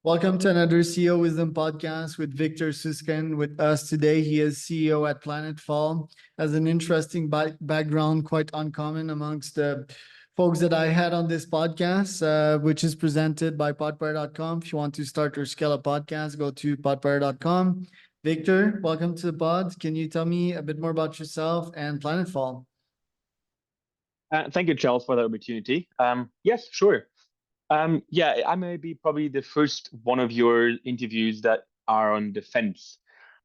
Welcome to another CEO Wisdom podcast with Victor Süsskind. With us today, he is CEO at Planetfall. Has an interesting background, quite uncommon amongst the folks that I had on this podcast, which is presented by podpire.com. If you want to start or scale a podcast, go to podpire.com. Victor, welcome to the pod. Can you tell me a bit more about yourself and Planetfall? Thank you, Charles, for the opportunity. Yes, sure. I may be probably the first one of your interviews that are on defense,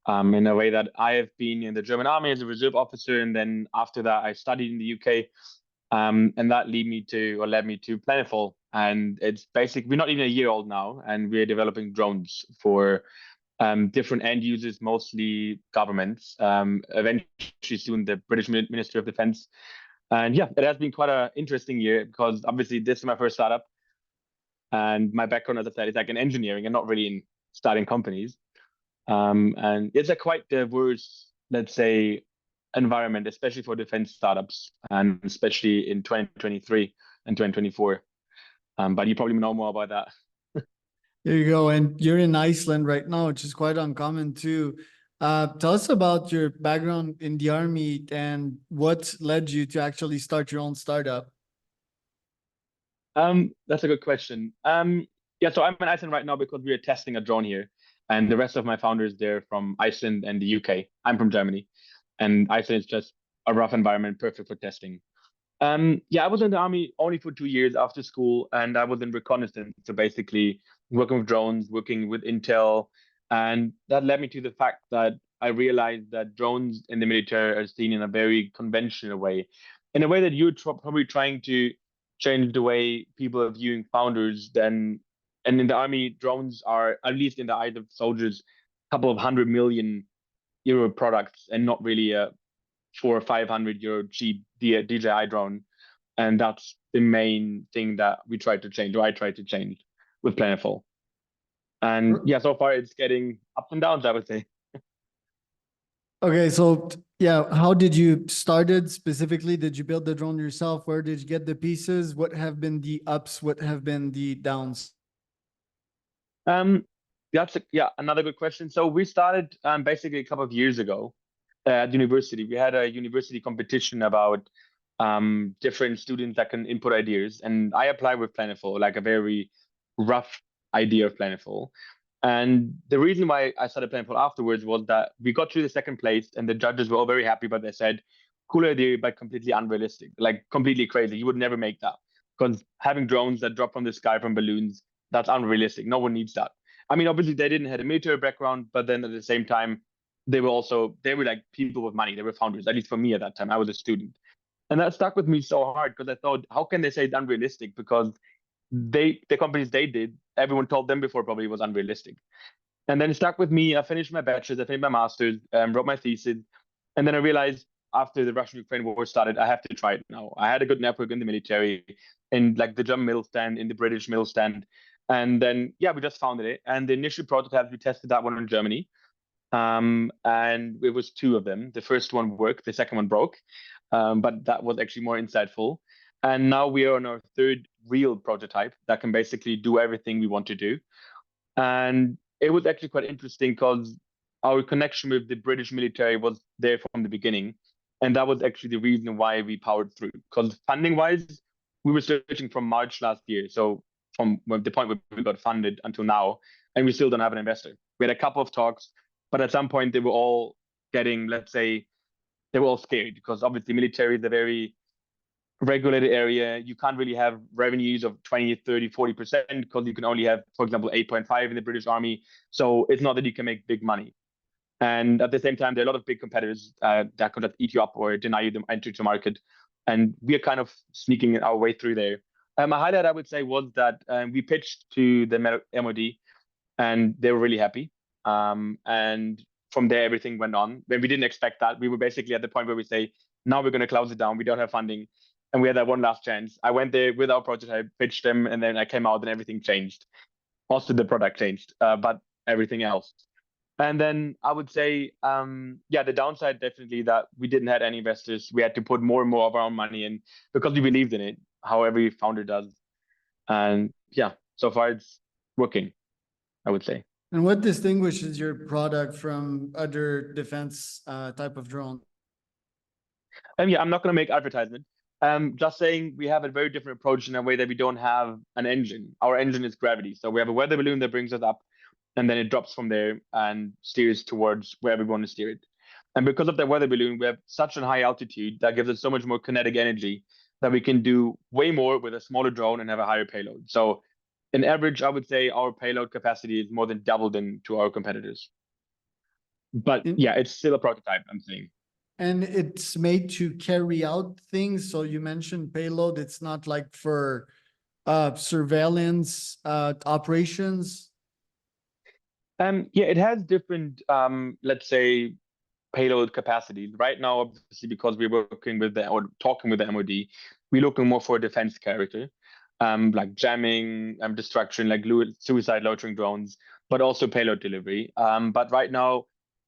in a way that I have been in the German army as a reserve officer, and then after that I studied in the UK, and that led me to Planetfall. And it's we're not even a year old now, and we're developing drones for different end users, mostly governments. Eventually soon the British Ministry of Defense. And yeah, it has been quite an interesting year because obviously this is my first startup. And my background, as I said, is like in engineering and not really in starting companies. And it's a quite diverse, let's say, environment, especially for defense startups, and especially in 2023 and 2024. But you probably know more about that. There you go. And you're in Iceland right now, which is quite uncommon too. Tell us about your background in the army and what led you to actually start your own startup. That's a good question. So I'm in Iceland right now because we are testing a drone here, and the rest of my founders, they're from Iceland and the UK. I'm from Germany, and Iceland is just a rough environment, perfect for testing. I was in the army only for 2 years after school, and I was in reconnaissance, so basically working with drones, working with intel, and that led me to the fact that I realized that drones in the military are seen in a very conventional way, in a way that you're probably trying to change the way people are viewing founders. Then, and in the army, drones are, at least in the eyes of soldiers, a couple of €100 million products, and not really a 400 or 500 euro cheap DJI drone. And that's the main thing that we try to change, or I try to change with Planetfall. And yeah, so far it's getting ups and downs, I would say. Okay, so yeah, how did you started specifically? Did you build the drone yourself? Where did you get the pieces? What have been the ups? What have been the downs? That's another good question. So we started basically a couple of years ago at university. We had a university competition about different students that can input ideas, and I applied with Planetfall, like a very rough idea of Planetfall. And the reason why I started Planetfall afterwards was that we got to the second place, and the judges were all very happy, but they said, "Cool idea, but completely unrealistic, like completely crazy. You would never make that because having drones that drop from the sky from balloons, that's unrealistic. No one needs that." I mean, obviously they didn't have a military background, but then at the same time, they were like people with money. They were founders, at least for me at that time. I was a student. And that stuck with me so hard because I thought, how can they say it's unrealistic? Because the companies they did, everyone told them before probably was unrealistic. And then it stuck with me. I finished my bachelor's, I finished my master's, wrote my thesis. And then I realized after the Russian-Ukraine war started, I have to try it now. I had a good network in the military, in like the German middle stand, in the British middle stand. And then, we just founded it. And the initial prototype, we tested that one in Germany. And it was two of them. The first one worked, the second one broke. But that was actually more insightful. And now we are on our third real prototype that can basically do everything we want to do. And it was actually quite interesting because our connection with the British military was there from the beginning. And that was actually the reason why we powered through. Because funding wise, we were searching from March last year. So from the point where we got funded until now, and we still don't have an investor. We had a couple of talks, but at some point they were all getting, let's say, they were all scared because obviously military is a very regulated area. You can't really have revenues of 20, 30, 40% because you can only have, for example, 8.5 in the British Army. So it's not that you can make big money. And at the same time, there are a lot of big competitors that could eat you up or deny you the entry to market. And we are kind of sneaking our way through there. A highlight, I would say, was that we pitched to the MOD and they were really happy. And from there, everything went on. When we didn't expect that, we were basically at the point where we say, now we're going to close it down. We don't have funding. And we had that one last chance. I went there with our prototype, pitched them, and then I came out and everything changed. Also, the product changed, but everything else. And then I would say, the downside definitely that we didn't have any investors. We had to put more and more of our own money in because we believed in it, how every founder does. And so far it's working. I would say. And what distinguishes your product from other defense type of drone? Yeah, I'm not going to make advertisement. Just saying we have a very different approach in a way that we don't have an engine. Our engine is gravity. So we have a weather balloon that brings us up, and then it drops from there and steers towards wherever we want to steer it. And because of that weather balloon, we have such a high altitude that gives us so much more kinetic energy that we can do way more with a smaller drone and have a higher payload. So, in average, I would say our payload capacity is more than double than to our competitors. But In, yeah, it's still a prototype, I'm saying. and it's made to carry out things. So you mentioned payload. It's not like for surveillance operations. Yeah, it has different, let's say, payload capacities. Right now, obviously, because we're working with the or talking with the MOD, we're looking more for a defense character, like jamming, destruction, like suicide loitering drones, but also payload delivery. But right now,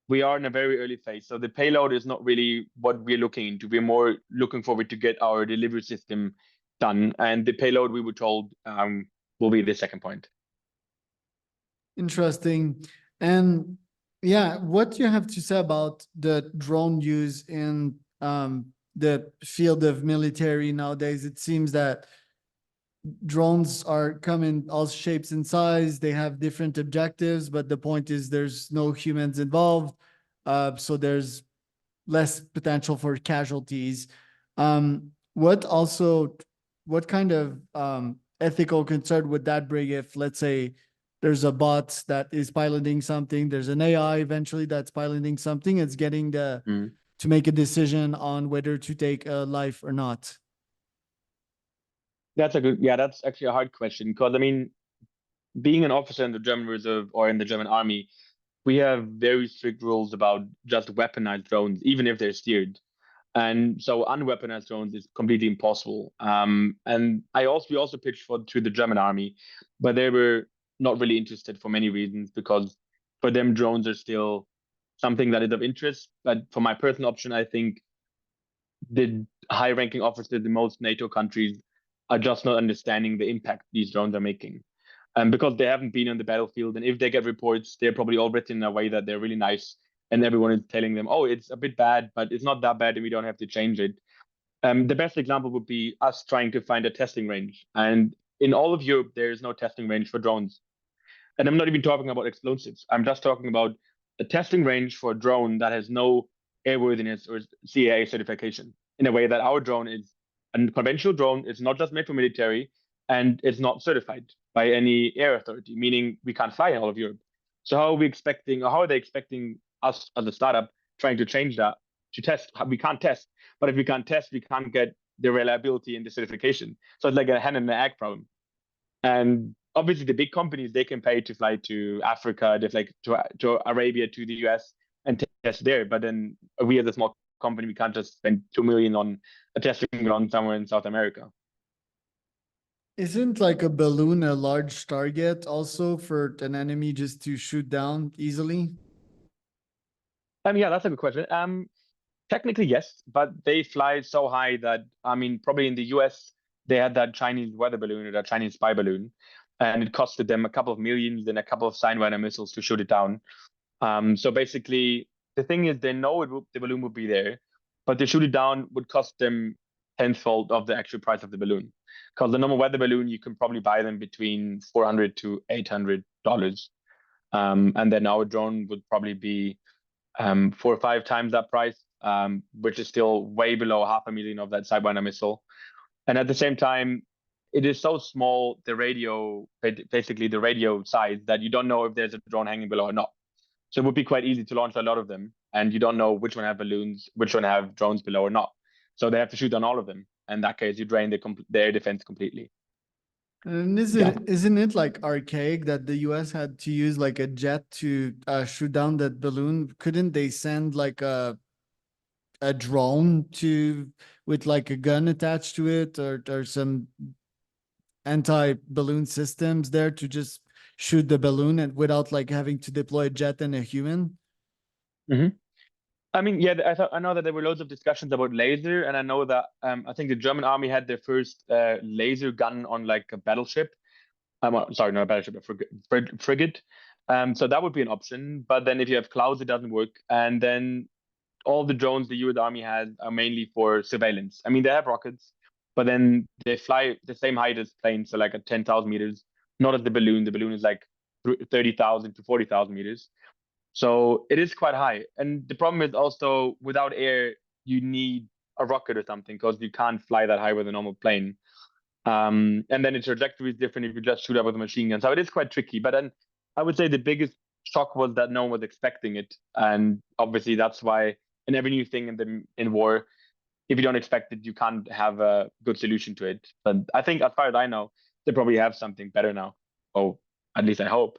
we are in a very early phase, so the payload is not really what we're looking into. We're more looking forward to get our delivery system done, and the payload we were told will be the second point. Interesting. And yeah, what do you have to say about the drone use in the field of military nowadays? It seems that drones are come in all shapes and size. They have different objectives, but the point is there's no humans involved. So there's less potential for casualties. What kind of ethical concern would that bring if, let's say, there's a bot that is piloting something, there's an AI eventually that's piloting something, it's getting to make a decision on whether to take a life or not? That's actually a hard question because I mean, being an officer in the German Reserve or in the German Army, we have very strict rules about just weaponized drones, even if they're steered. And so unweaponized drones is completely impossible. And we also pitched to the German Army, but they were not really interested for many reasons because for them drones are still something that is of interest. But for my personal option, I think the high-ranking officers in most NATO countries are just not understanding the impact these drones are making. Because they haven't been on the battlefield, and if they get reports, they're probably all written in a way that they're really nice, and everyone is telling them, "Oh, it's a bit bad, but it's not that bad, and we don't have to change it." The best example would be us trying to find a testing range, and in all of Europe, there is no testing range for drones. And I'm not even talking about explosives. I'm just talking about a testing range for a drone that has no airworthiness or CAA certification. In a way that our drone is a conventional drone. It's not just made for military, and it's not certified by any air authority, meaning we can't fly in all of Europe. So how are we expecting, or how are they expecting us as a startup trying to change that to test? We can't test, but if we can't test, we can't get the reliability and the certification. So it's like a hen and an egg problem. And obviously, the big companies they can pay to fly to Africa, they fly to Arabia, to the US, and test there. But then we, as a small company, we can't just spend 2 million on a testing ground somewhere in South America. Isn't like a balloon a large target also for an enemy just to shoot down easily? Yeah, that's a good question. Technically, yes, but they fly so high that I mean, probably in the US they had that Chinese weather balloon or that Chinese spy balloon, and it costed them a couple of millions and a couple of Sidewinder missiles to shoot it down. So basically, the thing is, they know the balloon would be there, but to shoot it down would cost them tenfold of the actual price of the balloon. Because the normal weather balloon, you can probably buy them between $400 to $800, and then our drone would probably be 4 or 5 times that price, which is still way below 500,000 of that Sidewinder missile. And at the same time, it is so small, the radio, basically the radio size, that you don't know if there's a drone hanging below or not. So it would be quite easy to launch a lot of them, and you don't know which one have balloons, which one have drones below or not. So they have to shoot on all of them. In that case, you drain the air defense completely. And isn't it like archaic that the US had to use like a jet to shoot down that balloon? Couldn't they send like a drone to with like a gun attached to it or some anti-balloon systems there to just shoot the balloon and without like having to deploy a jet and a human? Mm-hmm. I mean, yeah, I know that there were loads of discussions about laser, and I know that I think the German army had their first laser gun on like a battleship. Sorry, not a battleship, a frigate. So that would be an option. But then if you have clouds, it doesn't work. And then all the drones the US Army has are mainly for surveillance. I mean, they have rockets, but then they fly the same height as planes, so like at 10,000 meters, not at the balloon. The balloon is like 30,000 to 40,000 meters. So it is quite high. And the problem is also without air, you need a rocket or something because you can't fly that high with a normal plane. And then the trajectory is different if you just shoot up with a machine gun. So it is quite tricky. But then I would say the biggest shock was that no one was expecting it. And obviously that's why in every new thing in war, if you don't expect it, you can't have a good solution to it. But I think as far as I know, they probably have something better now. Oh, at least I hope.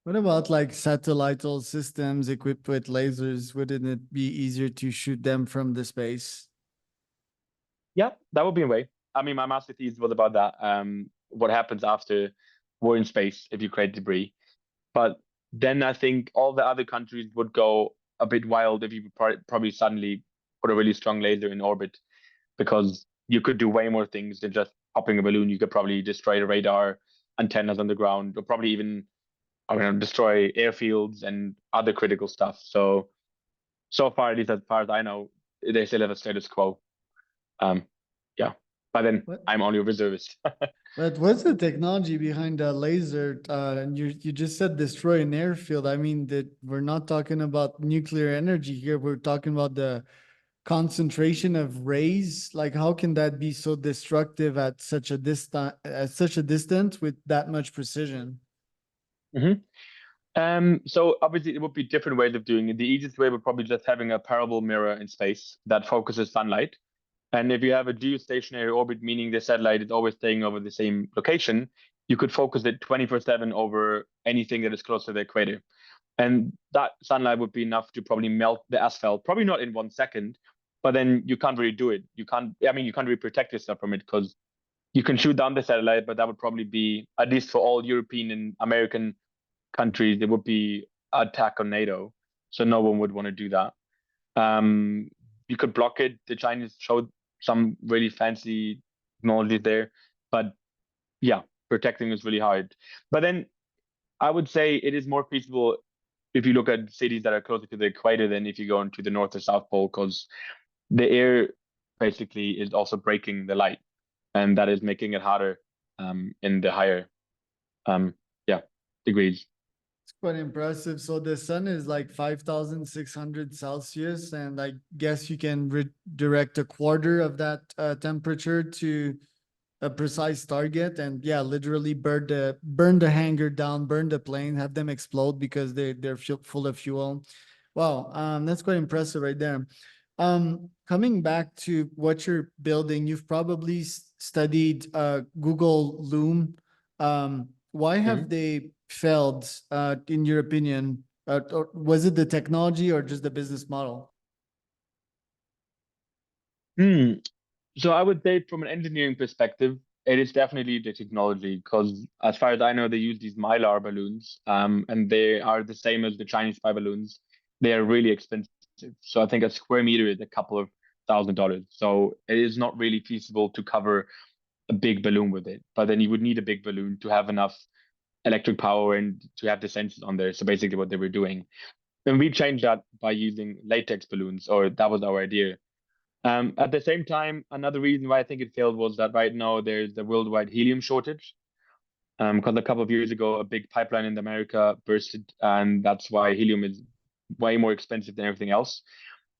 What about like satelllital systems equipped with lasers? Wouldn't it be easier to shoot them from the space? Yeah, that would be a way. I mean, my master thesis was about that. What happens after war in space if you create debris? But then I think all the other countries would go a bit wild if you probably suddenly put a really strong laser in orbit, because you could do way more things than just popping a balloon. You could probably destroy the radar antennas on the ground, or probably even, I mean, destroy airfields and other critical stuff. So far, at least as far as I know, they still have a status quo. Um, yeah, but then What? I'm only a reservist. But what's the technology behind the laser? And you just said destroy an airfield. I mean that we're not talking about nuclear energy here. We're talking about the concentration of rays. Like, how can that be so destructive at such a distance with that much precision? hmm So obviously it would be different ways of doing it. The easiest way would probably just having a parabol mirror in space that focuses sunlight. And if you have a geostationary orbit, meaning the satellite is always staying over the same location, you could focus it 24/7 over anything that is close to the equator. And that sunlight would be enough to probably melt the asphalt, probably not in 1 second, but then you can't really do it. I mean, you can't really protect yourself from it because you can shoot down the satellite, but that would probably be, at least for all European and American countries, it would be attack on NATO. So no one would want to do that. Um, you could block it. The Chinese showed some really fancy technology there, but yeah, protecting is really hard. But then I would say it is more feasible if you look at cities that are closer to the equator than if you go into the North or South Pole, because the air basically is also breaking the light, and that is making it harder in the higher um, yeah, degrees. It's quite impressive. So the sun is like 5,600 Celsius, and I guess you can redirect a quarter of that temperature to a precise target, and yeah, literally burn the hangar down, burn the plane, have them explode because they're full of fuel. Wow, that's quite impressive right there. Coming back to what you're building, you've probably studied Google Loom. Why have Mhm. they failed, in your opinion? Or was it the technology or just the business model? Hmm. So I would say from an engineering perspective, it is definitely the technology because as far as I know, they use these Mylar balloons, and they are the same as the Chinese spy balloons. They are really expensive. So I think a square meter is a couple of $1,000. So it is not really feasible to cover a big balloon with it. But then you would need a big balloon to have enough electric power and to have the sensors on there. So basically what they were doing. And we changed that by using latex balloons, or that was our idea. At the same time, another reason why I think it failed was that right now there's a worldwide helium shortage. Because a couple of years ago, a big pipeline in America bursted, and that's why helium is way more expensive than everything else.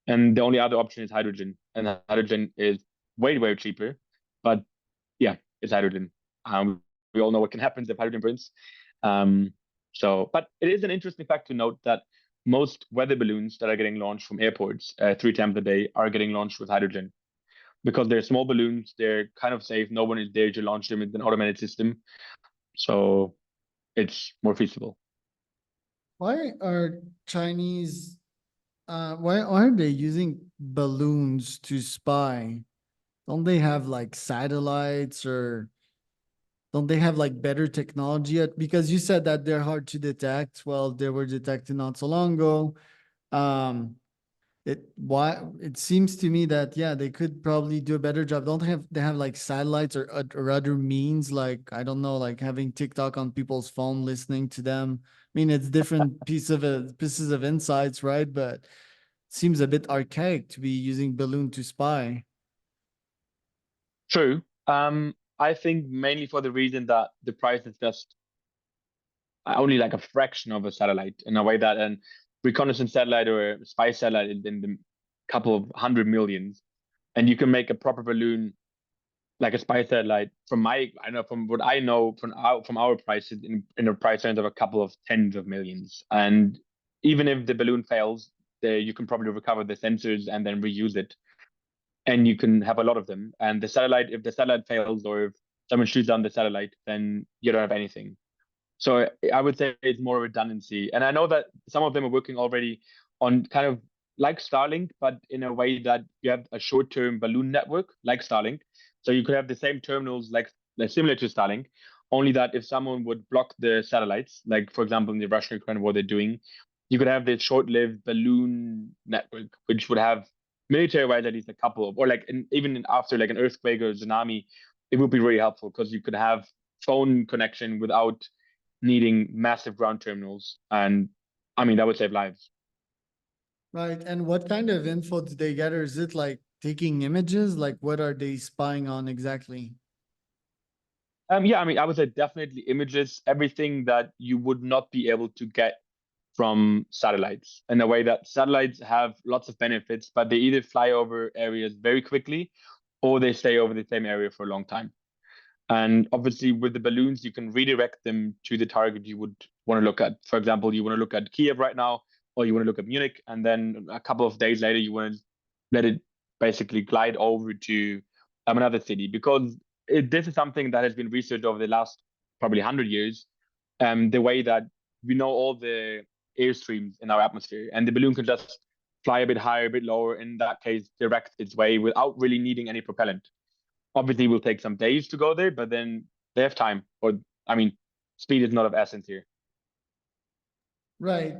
And the only other option is hydrogen, and hydrogen is way, way cheaper. But yeah, it's hydrogen. We all know what can happen if hydrogen burns. Um, but it is an interesting fact to note that most weather balloons that are getting launched from airports 3 times a day are getting launched with hydrogen because they're small balloons. They're kind of safe. No one is there to launch them. It's an automated system, so it's more feasible. Why are Chinese why aren't they using balloons to spy? Don't they have like satellites, or don't they have like better technology at, because you said that they're hard to detect. Well, they were detected not so long ago. Um, It seems to me that yeah, they could probably do a better job. Don't they have like satellites or other means, like I don't know, like having TikTok on people's phone, listening to them. I mean, it's different pieces of insights, right? But it seems a bit archaic to be using balloon to spy. True. I think mainly for the reason that the price is just only like a fraction of a satellite, in a way that a reconnaissance satellite or a spy satellite in the couple of 100 millions, and you can make a proper balloon like a spy satellite from what I know from our prices in a price range of a couple of tens of millions. And even if the balloon fails, you can probably recover the sensors and then reuse it, and you can have a lot of them. And the satellite, if the satellite fails or if someone shoots down the satellite, then you don't have anything. So I would say it's more redundancy. And I know that some of them are working already on kind of like Starlink, but in a way that you have a short-term balloon network like Starlink. So you could have the same terminals like similar to Starlink, only that if someone would block the satellites, like for example in the Russia-Ukraine war they're doing, you could have this short-lived balloon network, which would have military-wise at least a couple of, or like even after like an earthquake or tsunami, it would be really helpful because you could have phone connection without needing massive ground terminals. And I mean, that would save lives. Right. And what kind of info do they gather? Is it like taking images? Like what are they spying on exactly? Yeah, I mean, I would say definitely images, everything that you would not be able to get from satellites, in a way that satellites have lots of benefits, but they either fly over areas very quickly or they stay over the same area for a long time. And obviously, with the balloons, you can redirect them to the target you would want to look at. For example, you want to look at Kiev right now, or you want to look at Munich, and then a couple of days later, you want to let it basically glide over to another city. Because this is something that has been researched over the last probably 100 years. The way that we know all the airstreams in our atmosphere, and the balloon can just fly a bit higher, a bit lower, in that case, direct its way without really needing any propellant. Obviously, it will take some days to go there, but then they have time. Or, I mean, speed is not of essence here. Right.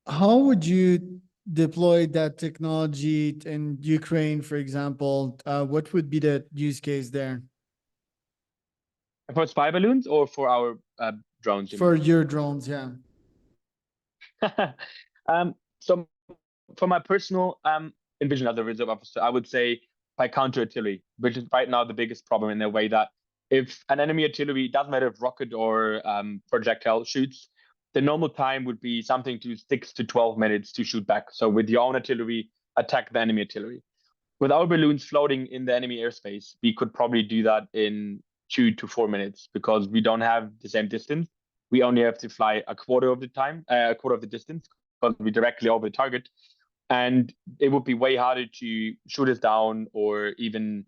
How would you deploy that technology in Ukraine, for example? What would be the use case there For spy balloons or for our drones, you for mean? your drones? Yeah. So for my personal envision as a reserve officer, I would say by counter artillery, which is right now the biggest problem in the way that if an enemy artillery, doesn't matter if rocket or projectile shoots, the normal time would be something to 6 to 12 minutes to shoot back. So with your own artillery, attack the enemy artillery. With our balloons floating in the enemy airspace, we could probably do that in 2 to 4 minutes because we don't have the same distance. We only have to fly a quarter of the time, a quarter of the distance, because we're directly over the target. And it would be way harder to shoot us down, or even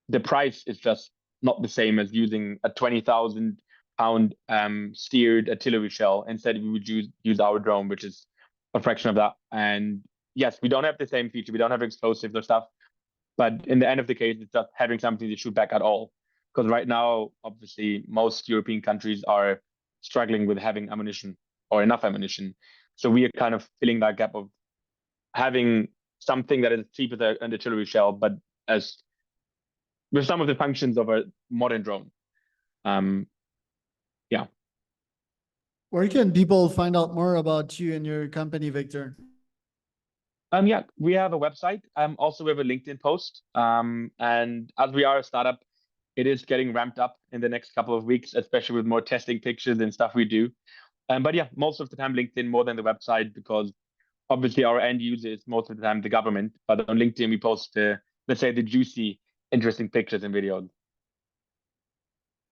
the price is just not the same as using a 20,000 pound steered artillery shell. Instead, we would use our drone, which is a fraction of that. And yes, we don't have the same feature. We don't have explosives or stuff. But in the end of the case, it's just having something to shoot back at all. Because right now, obviously, most European countries are struggling with having ammunition or enough ammunition. So we are kind of filling that gap of having something that is cheap as an artillery shell, but as with some of the functions of a modern drone. Um, yeah. Where can people find out more about you and your company, Victor? Yeah, we have a website. Also we have a LinkedIn post. And as we are a startup, it is getting ramped up in the next couple of weeks, especially with more testing pictures and stuff we do. But yeah, most of the time LinkedIn more than the website, because obviously our end user is most of the time the government. But on LinkedIn we post let's say the juicy, interesting pictures and videos.